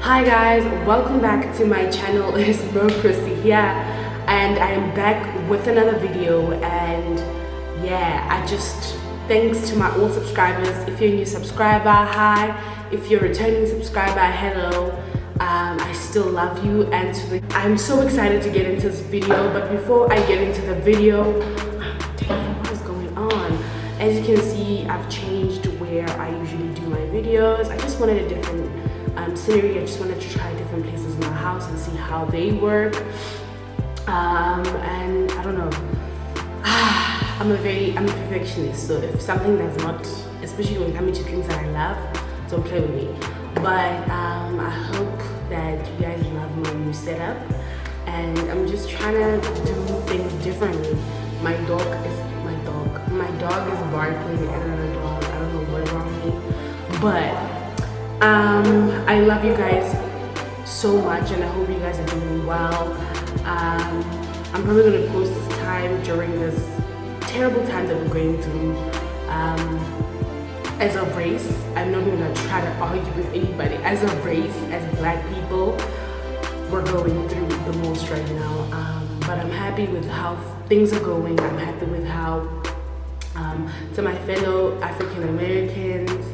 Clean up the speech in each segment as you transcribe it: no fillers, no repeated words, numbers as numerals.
Hi guys, welcome back to my channel. It's Chrissy here, and I am back with another video. And yeah, thanks to my old subscribers. If you're a new subscriber, hi. If you're a returning subscriber, hello. I still love you, and I'm so excited to get into this video. But before I get into the video, damn, what is going on? As you can see, I've changed where I usually do my videos. I just wanted a different scenery. I just wanted to try different places in my house and see how they work. And I don't know. I'm a perfectionist, so if something that's not, especially when it comes to things that I love, don't play with me. But I hope that you guys love my new setup, and I'm just trying to do things differently. My dog is barking at another dog. I don't know what's wrong with me, but I love you guys so much, and I hope you guys are doing well. I'm probably going to post this time during this terrible time that we're going through as a race. I'm not going to try to argue with anybody. As a race, as black people, we're going through the most right now. But I'm happy with how things are going. I'm happy with how, to my fellow African Americans,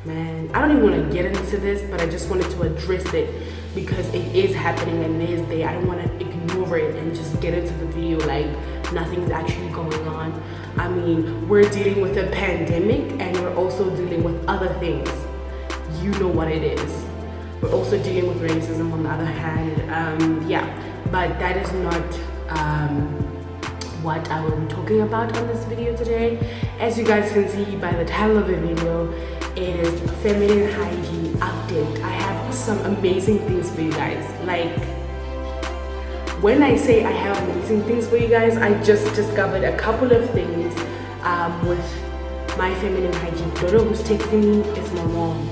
man, I don't even want to get into this, but I just wanted to address it because it is happening and it is there. I don't want to ignore it and just get into the video like nothing's actually going on. I mean, we're dealing with a pandemic, and we're also dealing with other things. You know what it is. We're also dealing with racism on the other hand. Yeah, but that is not what I will be talking about on this video today. As you guys can see by the title of the video, it is feminine hygiene update. I have some amazing things for you guys. Like, when I say I have amazing things for you guys, I just discovered a couple of things with my feminine hygiene. Don't know who's texting me, it's my mom.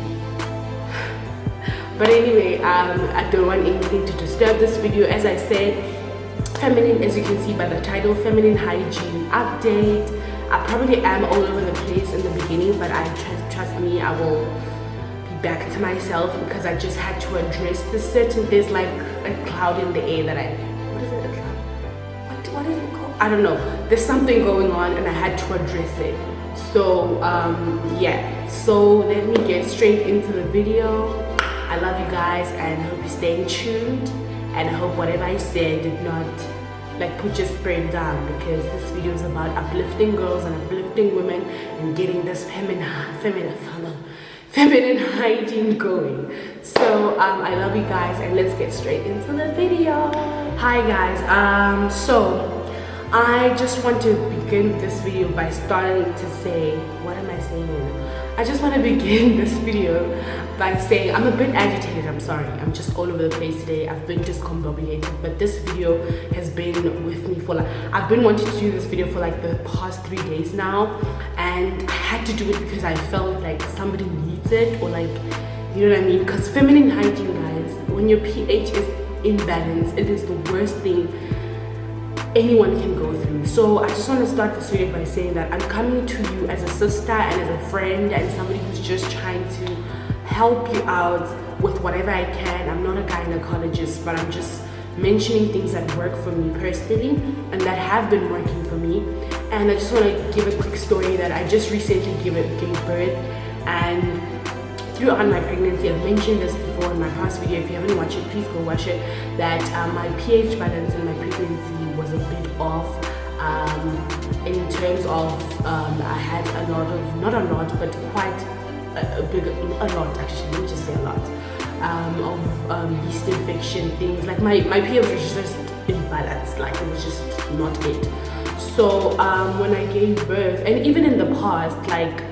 But anyway, I don't want anything to disturb this video. As I said, feminine, as you can see by the title, feminine hygiene update. I probably am all over the place in the beginning, but trust me, I will be back to myself because I just had to address there's like a cloud in the air that what is it, a cloud? What is it called? I don't know. There's something going on and I had to address it. So yeah, so let me get straight into the video. I love you guys and I hope you're staying tuned, and I hope whatever I said did not like put your spirit down, because this video is about uplifting girls and uplifting women and getting this feminine hygiene going. So I love you guys, and let's get straight into the video. Hi guys, so I just want to begin this video by starting to say, what am I saying? I just want to begin this video by saying I'm a bit agitated. I'm sorry, I'm just all over the place today. I've been discombobulated, but this video has been with me for like, I've been wanting to do this video for like the past 3 days now, and I had to do it because I felt like somebody needs it, or like, you know what I mean? Because feminine hygiene, guys, when your pH is imbalanced, it is the worst thing anyone can go through. So I just want to start this video by saying that I'm coming to you as a sister and as a friend and somebody who's just trying to help you out with whatever I can. I'm not a gynecologist, but I'm just mentioning things that work for me personally and that have been working for me. And I just want to give a quick story that I just recently gave birth, and throughout my pregnancy, I've mentioned this before in my past video. If you haven't watched it, please go watch it. That my pH balance in my pregnancy was a bit off, in terms of I had a lot of, not a lot, but quite a lot actually, let me just say a lot of yeast infection things. Like my pH was just imbalanced, like it was just not it. So when I gave birth, and even in the past, like,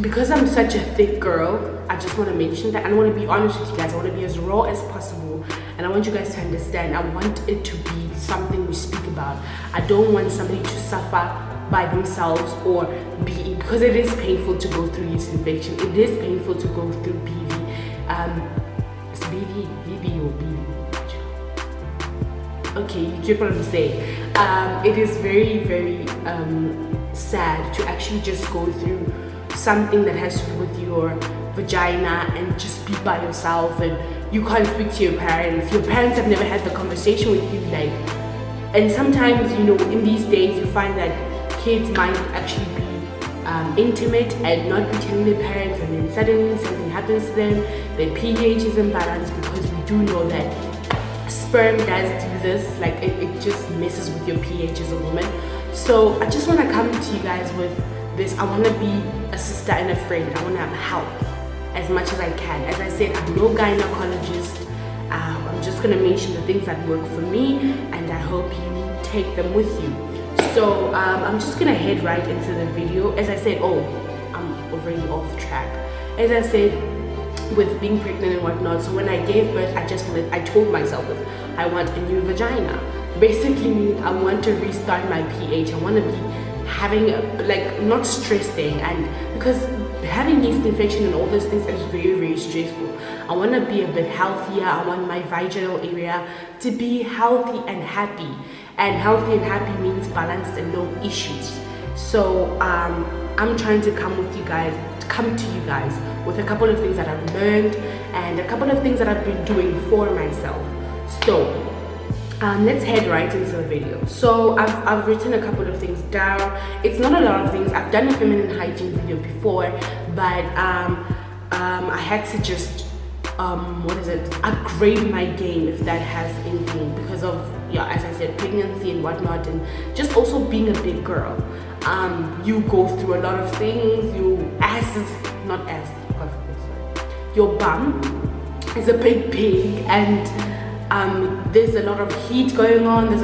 because I'm such a thick girl, I just want to mention that. I want to be honest with you guys. I want to be as raw as possible, and I want you guys to understand. I want it to be something we speak about. I don't want somebody to suffer by themselves or be, because it is painful to go through yeast infection. It is painful to go through BV. It's VB or BV. Okay, you get what I'm saying. It is very, very sad to actually just go through something that has to do with your vagina and just be by yourself, and you can't speak to your parents have never had the conversation with you, like. And sometimes, you know, in these days you find that kids might actually be intimate and not be telling their parents, and then suddenly something happens to them, their pH is imbalanced, because we do know that sperm does do this, like it just messes with your pH as a woman. So I just want to come to you guys with this. I want to be a sister and a friend. I want to help as much as I can. As I said, I'm no gynecologist. I'm just going to mention the things that work for me, and I hope you take them with you. So I'm just going to head right into the video. As I said, I'm already off track. As I said, with being pregnant and whatnot, so when I gave birth, I told myself I want a new vagina. Basically meaning I want to restart my pH. I want to be having not stressing, and because having yeast infection and all those things is very, very stressful. I want to be a bit healthier. I want my vaginal area to be healthy and happy, and healthy and happy means balanced and no issues. So I'm trying to come to you guys with a couple of things that I've learned and a couple of things that I've been doing for myself. So let's head right into the video. So I've written a couple of things down. It's not a lot of things. I've done a feminine hygiene video before, but I had to just upgrade my game, if that has anything, because of, as I said, pregnancy and whatnot, and just also being a big girl. You go through a lot of things. Your bum is a big pig, and there's a lot of heat going on.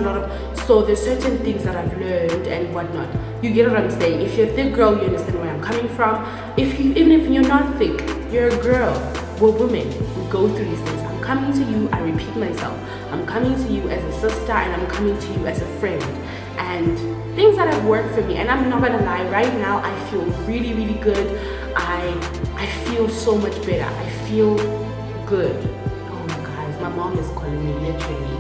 So there's certain things that I've learned and whatnot. You get what I'm saying? If you're a thick girl, you understand where I'm coming from. Even if you're not thick, you're a girl. We're women. We go through these things. I'm coming to you. I repeat myself. I'm coming to you as a sister, and I'm coming to you as a friend. And things that have worked for me. And I'm not gonna lie. Right now, I feel really, really good. I feel so much better. I feel good. Oh my guys, my mom is calling me literally.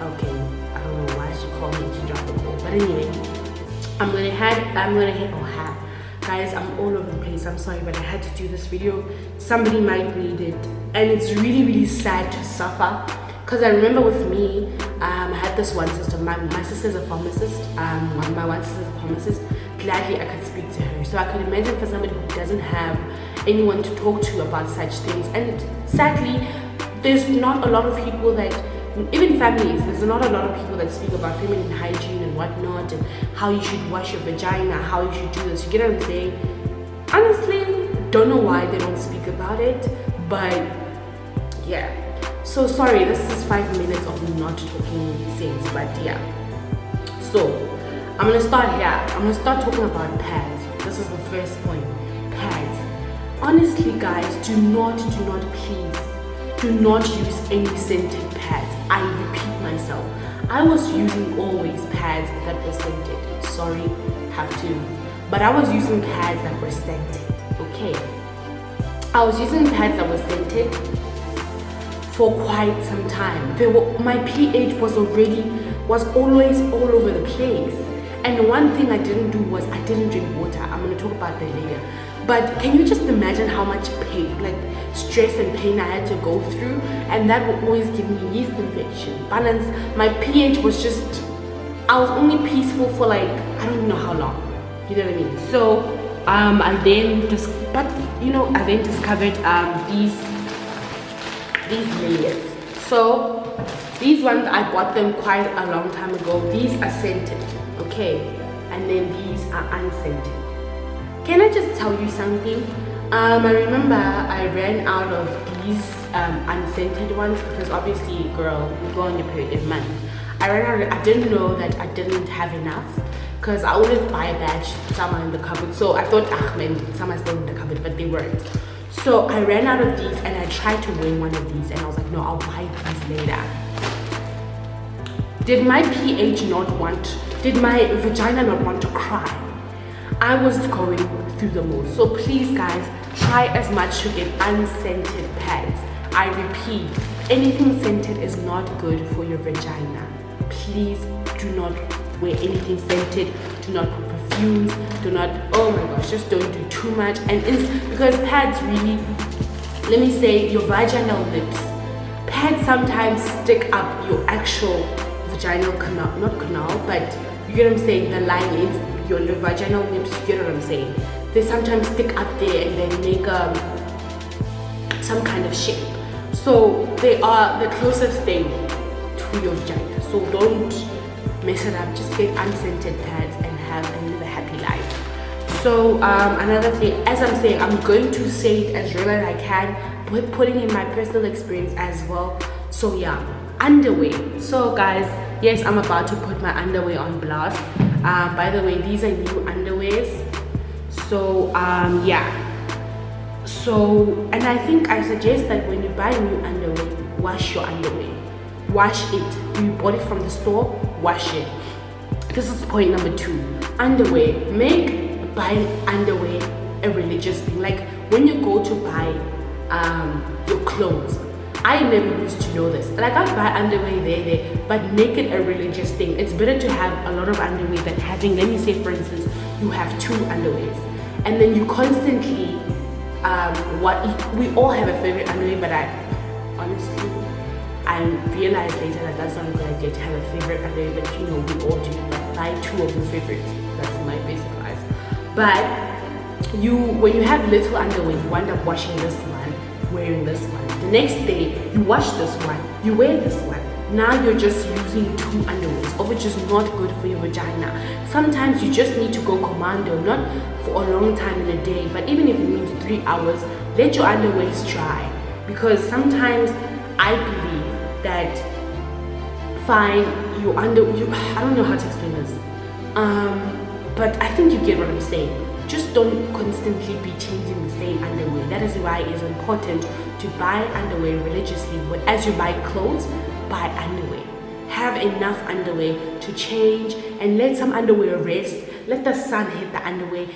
Okay, I don't know why she called me. She dropped the call. But anyway, I'm gonna hit. Guys, I'm all over the place. I'm sorry, but I had to do this video. Somebody might need it, and it's really, really sad to suffer. Because I remember with me, I had this one sister. My sister's a pharmacist. My one sister's a pharmacist. Gladly, I could speak to her. So I could imagine for somebody who doesn't have anyone to talk to about such things. And sadly, there's not a lot of people that, even families, there's not a lot of people that speak about feminine hygiene and whatnot, and how you should wash your vagina, how you should do this. You get what I'm saying? Honestly, don't know why they don't speak about it, but yeah. So sorry, this is 5 minutes of me not talking sense, but yeah. So I'm gonna start here. I'm gonna start talking about pads. This is the first point. Pads. Honestly, guys, do not please, do not use any scented pads. I repeat myself. I was using always pads that were scented. Sorry, have to. But I was using pads that were scented. Okay. I was using pads that were scented for quite some time. My pH was always all over the place. And one thing I didn't do was I didn't drink water. I'm gonna talk about that later. But can you just imagine how much pain, stress and pain I had to go through? And that would always give me yeast infection. Balance, my pH was just, I was only peaceful for I don't know how long. You know what I mean? So I then discovered these layers. So these ones, I bought them quite a long time ago. These are scented, okay? And then these are unscented. Can I just tell you something? I remember I ran out of these unscented ones, because obviously, girl, you go on your period every month. I didn't know that I didn't have enough, because I always buy a batch, some are in the cupboard. So I thought, some are still in the cupboard, but they weren't. So I ran out of these, and I tried to wear one of these, and I was like, no, I'll buy these later. Did my vagina not want to cry? I was going through the most. So please, guys, try as much to get unscented pads. I repeat, anything scented is not good for your vagina. Please do not wear anything scented. Do not put fumes, do not, oh my gosh, just don't do too much. And because pads really, let me say, your vaginal lips, pads sometimes stick up your actual vaginal canal, not canal, but you get what I'm saying, the lining, your vaginal lips, you get what I'm saying. They sometimes stick up there and then make some kind of shape. So they are the closest thing to your vagina. So don't mess it up, just get unscented pads and live a happy life. So another thing, as I'm saying, I'm going to say it as real as I can, but putting in my personal experience as well. So yeah, underwear. So guys, yes, I'm about to put my underwear on blast. By the way, these are new underwears. So yeah, so, and I think I suggest that when you buy new underwear, wash your underwear, wash it. You bought it from the store, wash it. This is point number 2. Underwear, make buying underwear a religious thing. Like when you go to buy your clothes, I never used to know this. Like I'd buy underwear there, but make it a religious thing. It's better to have a lot of underwear than having, let me say for instance, you have 2 underwears and then you constantly, we all have a favorite underwear, but I honestly, I realized later that that's not a good idea to have a favorite underwear, but you know, we all do. Like buy 2 of your favorites. That's my basic advice. But when you have little underwear, you wind up washing this one, wearing this one. The next day, you wash this one, you wear this one. Now you're just using 2 underwears, of which is not good for your vagina. Sometimes you just need to go commando, not for a long time in a day, but even if it means 3 hours, let your underwears dry. Because sometimes I believe that I don't know how to explain this, but I think you get what I'm saying. Just don't constantly be changing the same underwear. That is why it is important to buy underwear religiously. But as you buy clothes, buy underwear. Have enough underwear to change and let some underwear rest. Let the sun hit the underwear.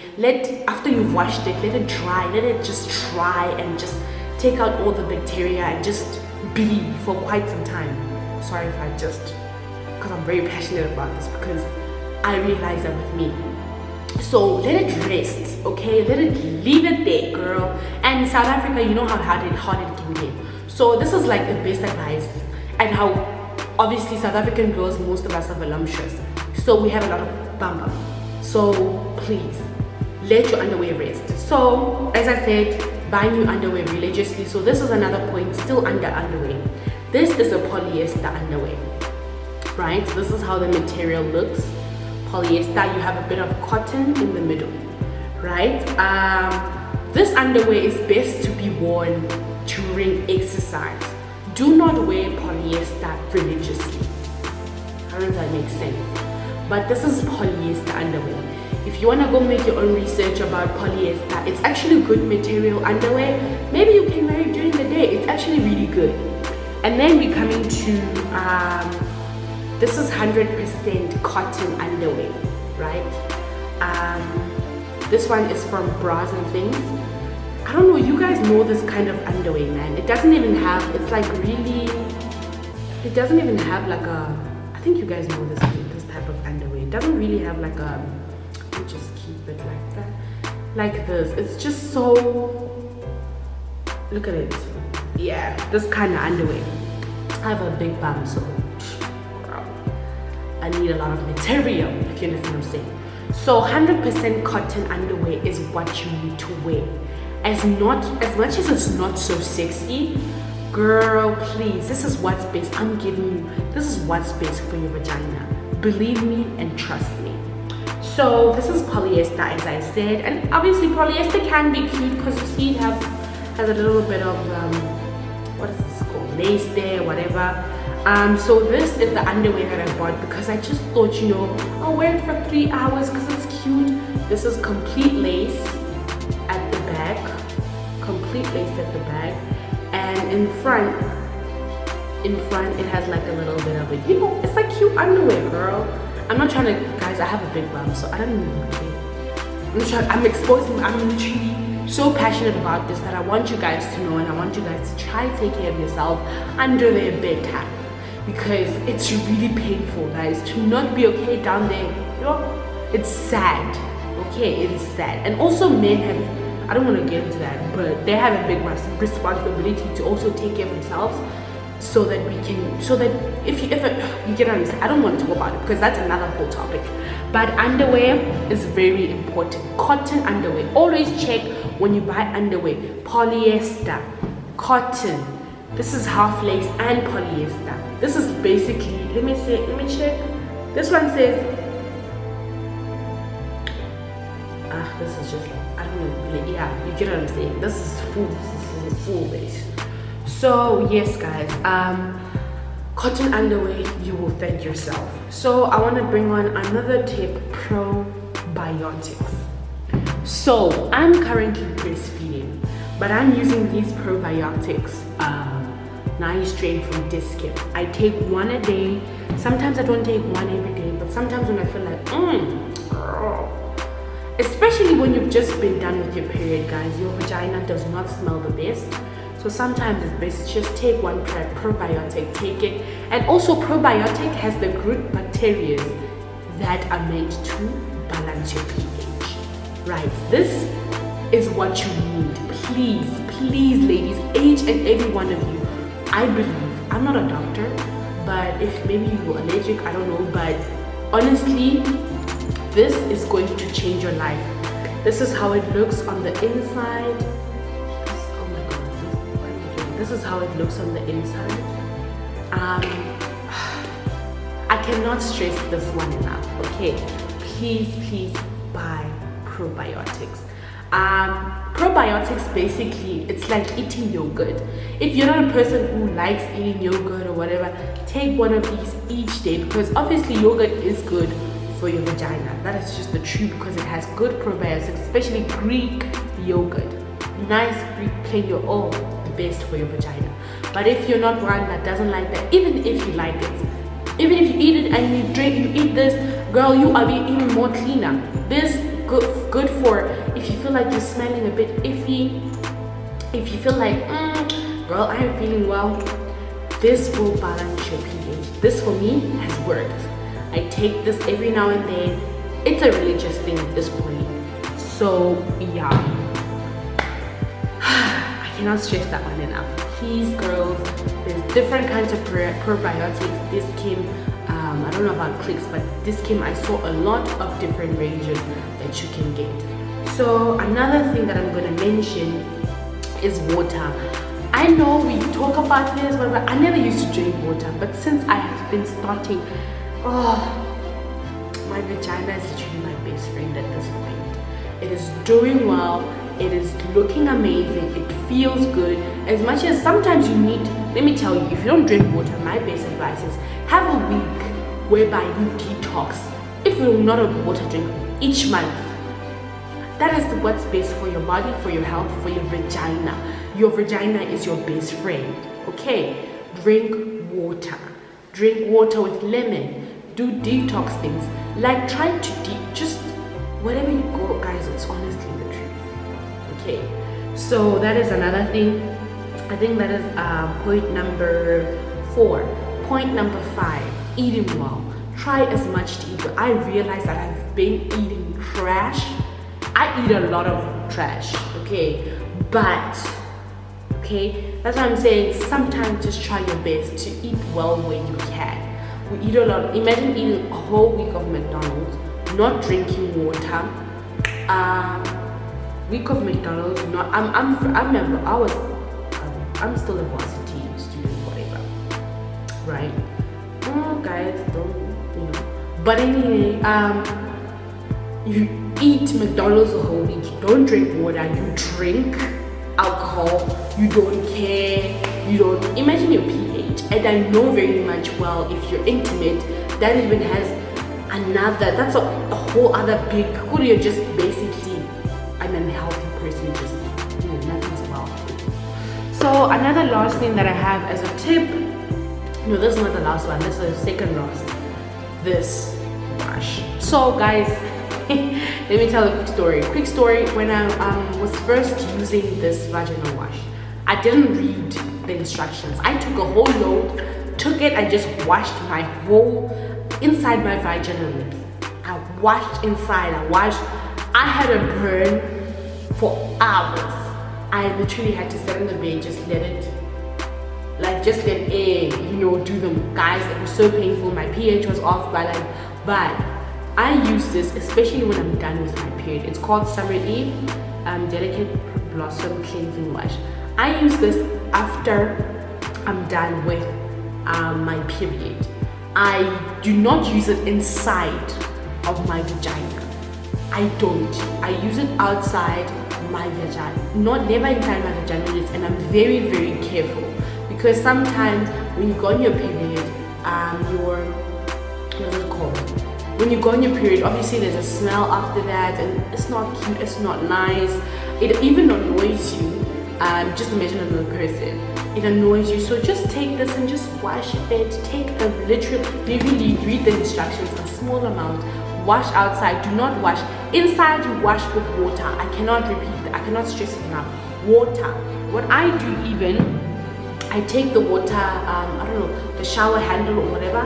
After you've washed it, let it dry. Let it just dry and just take out all the bacteria and just be for quite some time. Sorry if because I'm very passionate about this, because I realize that with me. So let it rest, okay? Leave it there, girl. And South Africa, you know how hard it can get. So this is like the best advice, and how obviously South African girls, most of us are voluptuous, so we have a lot of bum. So please let your underwear rest. So as I said, buy new underwear religiously. So this is another point, still under underwear. This is a polyester underwear, right? This is how the material looks. Polyester, you have a bit of cotton in the middle, right? This underwear is best to be worn during exercise. Do not wear polyester religiously. I don't know if that makes sense, but this is polyester underwear. If you want to go make your own research about polyester, it's actually good material underwear. Maybe you can wear it during the day. It's actually really good. And then we're coming to this is 100% cotton underwear, right? This one is from bras and things. I don't know, you guys know this kind of underwear, man. It doesn't even have, it's like really, it doesn't even have like a, I think you guys know this type of underwear. It doesn't really have like a, you just keep it like that, like this. It's just so, look at it. Yeah, this kind of underwear. I have a big bum, so I need a lot of material, if you understand what I'm saying. So 100% cotton underwear is what you need to wear. As much as it's not so sexy, girl, please, this is what's best. I'm giving you, this is what's best for your vagina. Believe me and trust me. So this is polyester, as I said, and obviously polyester can be cute because you see it has a little bit of what is this called, lace there, whatever. So this is the underwear that I bought because I just thought, you know, I'll wear it for 3 hours because it's cute. This is complete lace at the back, and in front it has like a little bit of it, you know, it's like cute underwear, girl. I'm not trying to, guys, I have a big bum, so I don't even care. I'm literally so passionate about this that I want you guys to know, and I want you guys to try to take care of yourself under their bedtime, because it's really painful, guys, to not be okay down there. You know, It's sad. Okay, it is sad. And also men have, I don't want to get into that, but they have a big responsibility to also take care of themselves, so that we can, so that if you ever, you get understand. I don't want to talk about it because that's another whole topic. But underwear is very important. Cotton underwear. Always check when you buy underwear. Polyester, cotton. This is half lace and polyester. This is basically, let me check. This one says, this is just like, I don't know, like, yeah, you get what I'm saying. This is full lace. So yes guys, cotton underwear, you will thank yourself. So I want to bring on another tip, probiotics. So I'm currently breastfeeding, but I'm using these probiotics, nice strain from Discip. I take one a day. Sometimes I don't take one every day, but sometimes when I feel like, especially when you've just been done with your period, guys, your vagina does not smell the best. So sometimes it's best just take one probiotic, take it. And also probiotic has the good bacteria that are meant to balance your pH. Right, this is what you need. Please ladies, each and every one of you. I believe, I'm not a doctor, but if maybe you're allergic, I don't know, but honestly, this is going to change your life. This is how it looks on the inside. This is how it looks on the inside. I cannot stress this one enough. Okay, please buy probiotics. Probiotics, basically, it's like eating yogurt. If you're not a person who likes eating yogurt or whatever, take one of these each day, because obviously yogurt is good for your vagina. That is just the truth, because it has good probiotics, especially Greek yogurt. Nice Greek, plain, you're all the best for your vagina. But if you're not one that doesn't like that, even if you like it, even if you eat it and you eat this, girl, you are being even more cleaner. This good for if you feel like you're smelling a bit iffy, if you feel like, girl, I am feeling well, this will balance your pH. This for me has worked. I take this every now and then. It's a religious thing at this point. So yeah, I cannot stress that one enough. Please, girls, there's different kinds of probiotics. This came, I don't know about clicks, but this came, I saw a lot of different ranges that you can get. So another thing that I'm going to mention is water. I know we talk about this, but I never used to drink water, but since I have been starting, my vagina is literally my best friend at this point. It is doing well. It is looking amazing. It feels good. As much as sometimes you need, let me tell you, if you don't drink water, my best advice is have a week whereby you detox. If you're not a water drinker, each month. That is what's best for your body, for your health, for your vagina. Your vagina is your best friend. Okay? Drink water. Drink water with lemon. Do detox things. Like try to just wherever you go, guys, it's honestly the truth. Okay, so that is another thing. I think that is point number 4. Point number 5, eating well. Try as much to eat well. I realize that I've been eating trash. I eat a lot of trash, okay, but okay, that's what I'm saying. Sometimes just try your best to eat well when you can. We eat a lot. Imagine eating a whole week of McDonald's, not drinking water. Week of McDonald's, not. I'm still a varsity student, whatever, right? Guys, don't. But anyway, you eat McDonald's a whole week. You don't drink water. You drink alcohol. You don't care. You don't. Imagine your pH. And I know very much well if you're intimate, that even has another. That's a whole other big. You're just basically an unhealthy person. Just nothing's well. So another last thing that I have as a tip. No, this is not the last one. This is the second last. This wash. So guys, let me tell a quick story. Quick story. When I was first using this vaginal wash, I didn't read the instructions. I took a whole load, took it, I just washed my whole inside my vaginal lips. I washed inside. I had a burn for hours. I literally had to sit on the bed, just let air, do them. Guys, it was so painful. My pH was off, but I use this especially when I'm done with my period. It's called Summer Eve Delicate Blossom Cleansing Wash. I use this after I'm done with my period. I do not use it inside of my vagina. I don't. I use it outside my vagina, never inside my vagina, and I'm very, very careful because sometimes when you go on your period, when you go on your period, obviously there's a smell after that, and it's not cute, it's not nice. It even annoys you. Just imagine another person. It annoys you. So just take this and just wash it. Take a literally read the instructions, a small amount. Wash outside. Do not wash inside. You wash with water. I cannot repeat that. I cannot stress it enough. Water. What I do I take the water. I don't know, the shower handle or whatever.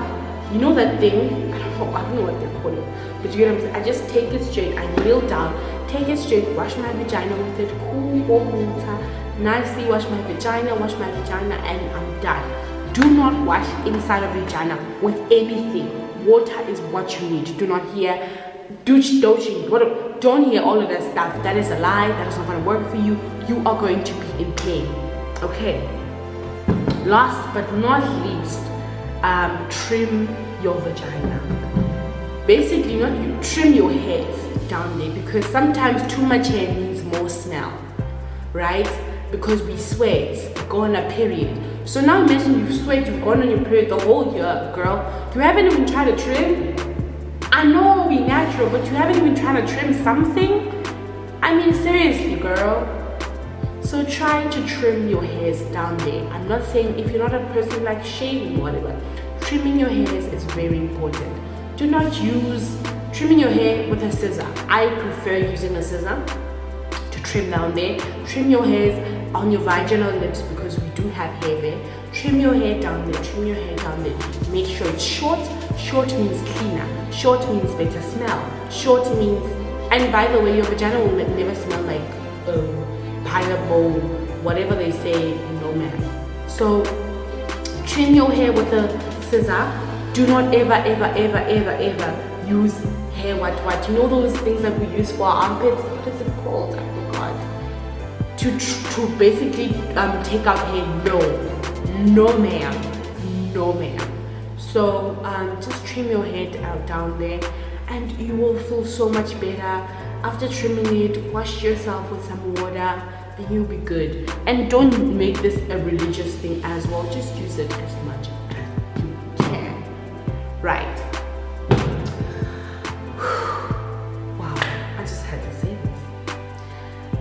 You know that thing? I don't know what they call it. But you get what I'm saying? I just take it straight. I kneel down. Take it straight. Wash my vagina with it. Cool warm water. Nicely wash my vagina, and I'm done. Do not wash inside of vagina with anything. Water is what you need. Do not hear don't hear all of that stuff. That is a lie. That is not going to work for you. You are going to be in pain. Okay. Last but not least, trim your vagina. Basically, you trim your hairs down there, because sometimes too much hair means more smell, right? Because we sweat, go on a period. So now imagine you sweat, you've gone on your period the whole year, girl. You haven't even tried to trim. I know we natural, but you haven't even tried to trim something. I mean, seriously, girl. So try to trim your hairs down there. I'm not saying if you're not a person like shaving or whatever, trimming your hairs is very important. Do not use trimming your hair with a scissor. I prefer using a scissor to trim down there. Trim your hairs on your vaginal lips, because we do have hair there. Trim your hair down there, trim your hair down there. Make sure it's short. Short means cleaner. Short means better smell. Short means, and by the way, your vagina will never smell like pineapple, whatever they say, no man. So trim your hair with a scissor. Do not ever use hair what? You know those things that we use for our armpits? What is it called? I forgot. To basically take out hair. No ma'am. So just trim your hair down there, and you will feel so much better. After trimming it, wash yourself with some water, and you'll be good. And don't make this a religious thing as well. Just use it as much as you can. Right. Wow, I just had to say this.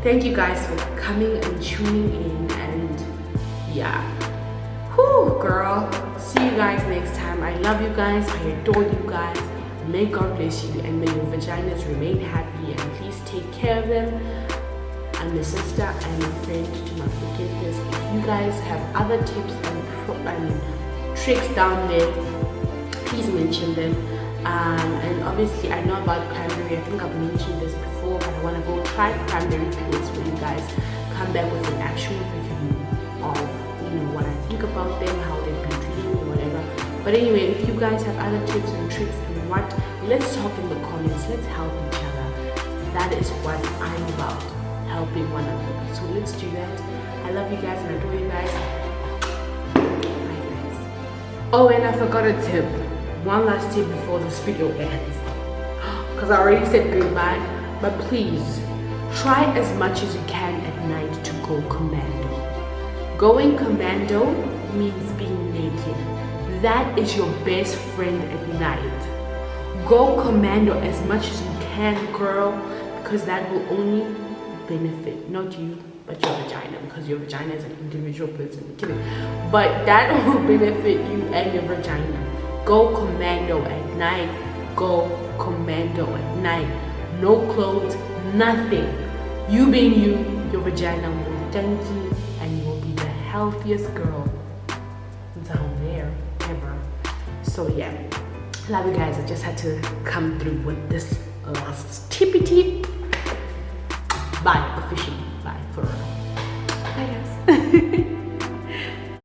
Thank you guys for coming and tuning in, and yeah. Whew, girl. See you guys next time. I love you guys. I adore you guys. May God bless you, and may your vaginas remain happy, and please take care of them. I'm a sister and a friend. Do not forget this. If you guys have other tips and tricks down there, please mention them. And obviously I know about cranberry. I think I've mentioned this before, but I want to go try cranberry pills for you guys. Come back with an actual review of what I think about them, how they've been treating me, whatever. But anyway, if you guys have other tips and tricks and what, let's talk in the comments. Let's help each other. That is what I'm about, helping one another. So let's do that. I love you guys and adore you guys. Bye guys. Oh, and I forgot a tip. One last tip before this video ends, because I already said goodbye. But please try as much as you can at night to go commando. Going commando means being naked. That is your best friend at night. Go commando as much as you can, girl, because that will only benefit not you but your vagina, because your vagina is an individual person. I'm kidding. But that will benefit you and your vagina. Go commando at night. Go commando at night. No clothes, nothing. You being you, your vagina will thank you, and you will be the healthiest girl down there ever. So yeah, Love you guys. I just had to come through with this last tippy tip. Bye, officially.